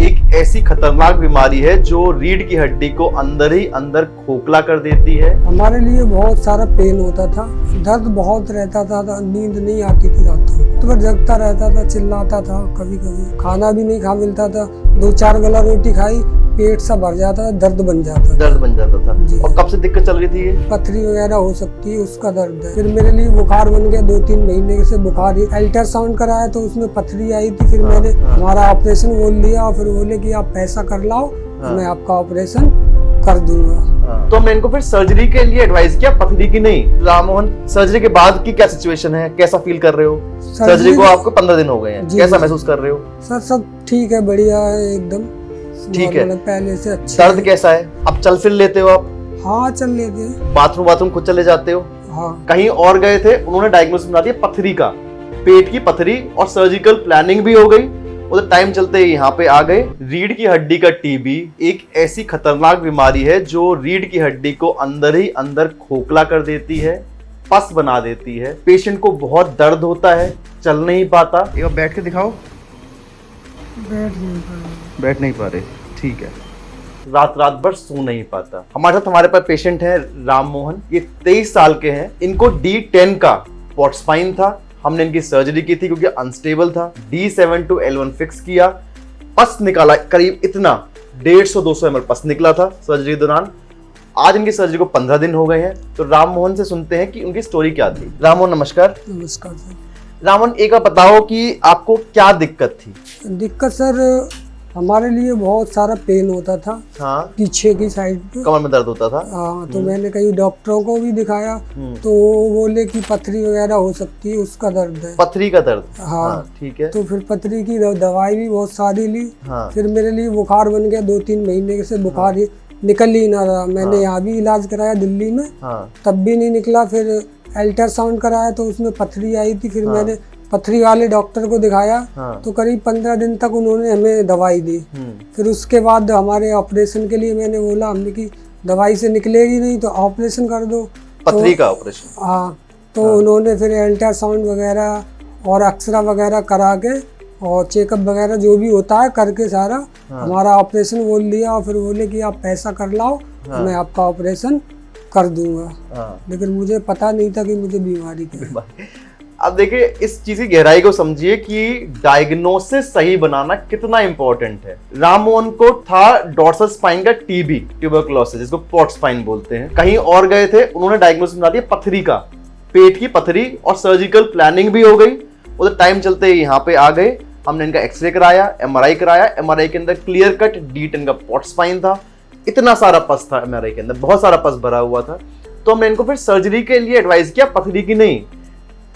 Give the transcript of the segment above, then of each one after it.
एक ऐसी खतरनाक बीमारी है जो रीढ़ की हड्डी को अंदर ही अंदर खोखला कर देती है। हमारे लिए बहुत सारा पेन होता था, दर्द बहुत रहता था, नींद नहीं आती थी रातों तो जगता रहता था, चिल्लाता था, कभी कभी खाना भी नहीं खा मिलता था, 2-4 गला रोटी खाई पेट सा भर जाता था, दर्द बन जाता था। और कब से दिक्कत चल रही थी ये? पथरी वगैरह हो सकती है, उसका दर्द है। फिर मेरे लिए बुखार बन गया, 2-3 महीने से बुखार ही। अल्ट्रासाउंड कराया तो उसमें पथरी आई थी। फिर मैंने हमारा ऑपरेशन बोल दिया और फिर बोले कि आप पैसा कर लाओ, मैं आपका ऑपरेशन कर दूंगा। तो हमने इनको फिर सर्जरी के लिए एडवाइस किया, पथरी की नहीं। राम मोहन, सर्जरी के बाद की क्या सिचुएशन है, कैसा फील कर रहे हो? सर्जरी को आपको 15 दिन हो गए हैं, कैसा महसूस कर रहे हो? सर सब ठीक है, बढ़िया है, एकदम ठीक है, पहले से अच्छा। दर्द कैसा है? अब चल फिर लेते हो आप? हाँ चल लेते हैं। बाथरूम खुद चले जाते हो? हाँ। कहीं और गए थे, उन्होंने डायग्नोसिस बना दिया पथरी का, पेट की पथरी, और सर्जिकल प्लानिंग भी हो गई। उधर टाइम चलते ही यहाँ पे आ गए। रीढ़ की हड्डी का टीबी एक ऐसी खतरनाक बीमारी है जो रीढ़ की हड्डी को अंदर ही अंदर खोखला कर देती है, पस बना देती है। पेशेंट को बहुत दर्द होता है, चल नहीं पाता। एक बार बैठ के दिखाओ। बैठ नहीं पा रहे, ठीक है। रात भर सो नहीं पाता। हमारे साथ हमारे पास पेशेंट है राम मोहन, ये 23 साल के हैं। इनको D10 का पॉट स्पाइन था, हमने इनकी सर्जरी की थी क्योंकि अनस्टेबल था। D7 to L1 फिक्स किया, पस निकाला करीब इतना 150-200 ml पस निकला था सर्जरी दौरान। आज इनकी सर्जरी को 15 दिन हो गए हैं। तो राम मोहन से सुनते हैं कि उनकी स्टोरी क्या थी। राम मोहन नमस्कार। नमस्कार सर। राम मोहन, एक बार बताओ कि आपको क्या दिक्कत थी? दिक्कत सर हमारे लिए बहुत सारा पेन होता था। हाँ। पीछे की साइड पे कमर में दर्द होता था। हाँ, तो मैंने कई डॉक्टरों को भी दिखाया तो वो बोले कि पथरी वगैरह हो सकती है, उसका दर्द है। पथरी का दर्द? हाँ ठीक है। तो फिर पथरी की दवाई भी बहुत सारी ली। हाँ। फिर मेरे लिए बुखार बन गया, 2-3 महीने से बुखार ही निकल ही ना रहा। मैंने यहाँ भी इलाज कराया दिल्ली में, तब भी नहीं निकला। फिर अल्ट्रासाउंड कराया तो उसमें पथरी आई थी। फिर मैंने पथरी वाले डॉक्टर को दिखाया तो करीब 15 दिन तक उन्होंने हमें दवाई दी। फिर उसके बाद हमारे ऑपरेशन के लिए मैंने बोला, हमने कि दवाई से निकलेगी नहीं तो ऑपरेशन कर दो, पथरी का ऑपरेशन। हाँ, तो उन्होंने फिर अल्ट्रासाउंड वगैरह और एक्सरा वगैरह करा के और चेकअप वगैरह जो भी होता है करके सारा हमारा ऑपरेशन बोल दिया। और फिर बोले कि आप पैसा कर लाओ, मैं आपका ऑपरेशन कर दूंगा। लेकिन मुझे पता नहीं था कि मुझे बीमारी क्या है। अब देखिए, इस चीज की गहराई को समझिए कि डायग्नोसिस सही बनाना कितना इंपॉर्टेंट है। राम मोहन को था डॉर्सल स्पाइन का टीबी, ट्यूबरकुलोसिस, जिसको पॉट स्पाइन बोलते हैं। कहीं और गए थे, उन्होंने डायग्नोसिस बना दिया पथरी का, पेट की पथरी, और सर्जिकल प्लानिंग भी हो गई। उधर टाइम चलते ही यहाँ पे आ गए। हमने इनका एक्सरे कराया, MRI कराया। MRI के अंदर क्लियर कट D10 का पॉट स्पाइन था। इतना सारा पस था MRI के अंदर, बहुत सारा पस भरा हुआ था। तो हमने इनको फिर सर्जरी के लिए एडवाइस किया, पथरी की नहीं,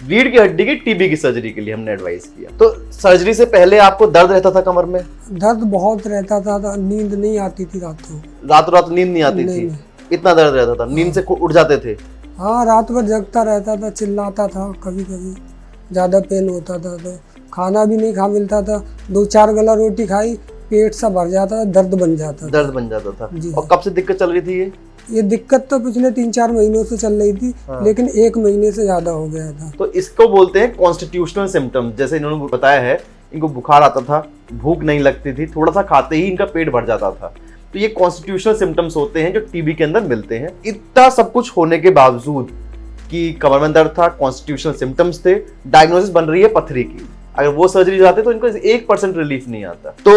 रीढ़ की हड्डी की टीबी की सर्जरी के लिए हमने एडवाइस किया। तो सर्जरी से पहले आपको दर्द रहता था कमर में? दर्द बहुत रहता था, नींद नहीं आती थी रातों। रात नींद नहीं आती थी? इतना दर्द रहता था? नींद से उठ जाते थे? हाँ, रात भर जगता रहता था, चिल्लाता था, कभी कभी ज्यादा पेन होता था तो खाना भी नहीं खा मिलता था, 2-4 गला रोटी खाई पेट सा भर जाता था, दर्द बन जाता था। और कब से दिक्कत चल रही थी ये दिक्कत तो पिछले 3-4 महीनों से चल रही थी। लेकिन 1 महीने से ज्यादा हो गया था। तो इसको बोलते हैं कॉन्स्टिट्यूशनल सिम्टम। जैसे इन्होंने बताया है, इनको बुखार आता था, भूख नहीं लगती थी, थोड़ा सा खाते ही इनका पेट भर जाता था। तो ये कॉन्स्टिट्यूशनल सिम्टम्स होते हैं जो टीबी के अंदर मिलते हैं। इतना सब कुछ होने के बावजूद कि कमर में दर्द था, कॉन्स्टिट्यूशनल सिम्टम्स थे, डायग्नोसिस बन रही है पथरी की, अगर वो सर्जरी जाते तो इनको 1% रिलीफ नहीं आता। तो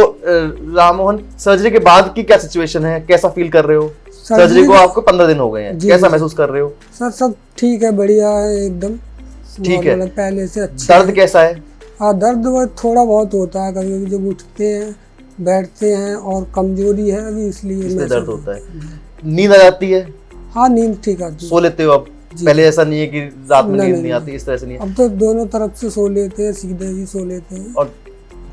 राम मोहन, सर्जरी के बाद की क्या सिचुएशन है, कैसा फील कर रहे हो? सर्जरी को आपको 15 दिन हो गए हैं, कैसा महसूस कर रहे हो? सर सब ठीक है, बढ़िया है, एकदम ठीक है, पहले से अच्छा। दर्द कैसा है? हाँ, दर्द थोड़ा बहुत होता है, कभी कभी जब उठते हैं बैठते हैं, और कमजोरी है अभी इसलिए दर्द होता है। नींद आ जाती है? हाँ, नींद ठीक आती है। सो लेते हो आप? पहले ऐसा नहीं है कि रात में नींद नहीं आती, इस तरह से नहीं? अब तो दोनों तरफ से सो लेते हैं, सीधे भी सो लेते हैं और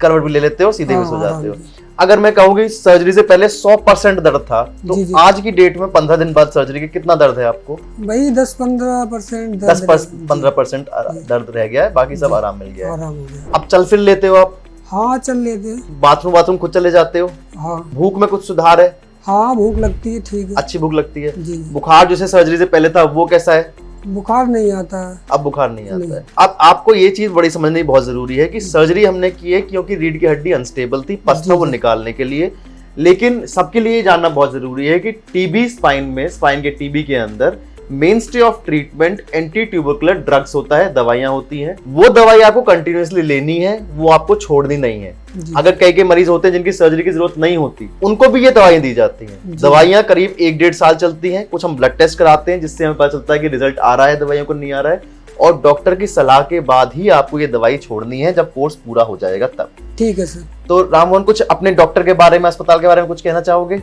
करवट भी ले लेते हो, सीधे भी सो जाते हो। अगर मैं कहूँगी सर्जरी से पहले 100% दर्द था, तो आज की डेट में 15 दिन बाद सर्जरी के कितना दर्द है आपको? वही 10-15% 10-15% दर्द रह गया है, बाकी सब आराम मिल गया है। आराम हो गया। अब चल फिर लेते हो आप? हाँ, चल लेते हैं। बाथरूम खुद चले जाते हो? हाँ। भूख में कुछ सुधार है? हाँ, भूख लगती है, ठीक है, अच्छी भूख लगती है। जी। बुखार जैसे सर्जरी से पहले था वो कैसा है? बुखार नहीं आता है। अब बुखार नहीं आता है। अब आपको ये चीज बड़ी समझनी बहुत जरूरी है कि सर्जरी हमने की है क्योंकि रीढ़ की हड्डी अनस्टेबल थी, पस था वो निकालने के लिए। लेकिन सबके लिए जानना बहुत जरूरी है कि टीबी स्पाइन में, स्पाइन के टीबी के अंदर मेनस्टे of treatment anti tubercular drugs होता है, दवाइयां होती हैं। वो दवाई आपको कंटिन्यूअसली लेनी है, वो आपको छोड़नी नहीं है। अगर कई मरीज होते हैं जिनकी सर्जरी की जरूरत नहीं होती, उनको भी ये दवाइयां दी जाती हैं। दवाइयां करीब 1-1.5 साल चलती हैं। कुछ हम ब्लड टेस्ट कराते हैं जिससे हमें पता चलता है कि रिजल्ट आ रहा है दवाइयों को, नहीं आ रहा है, और डॉक्टर की सलाह के बाद ही आपको ये दवाई छोड़नी है जब कोर्स पूरा हो जाएगा तब। ठीक है सर। तो राममोहन, कुछ अपने डॉक्टर के बारे में, अस्पताल के बारे में कुछ कहना चाहोगे?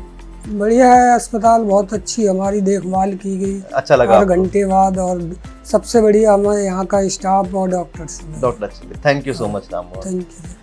बढ़िया है अस्पताल, बहुत अच्छी हमारी देखभाल की गई। अच्छा लगा? हर घंटे बाद, और सबसे बढ़िया हमारे यहाँ का स्टाफ और doctors. Thank you so much Rammohan. Thank you.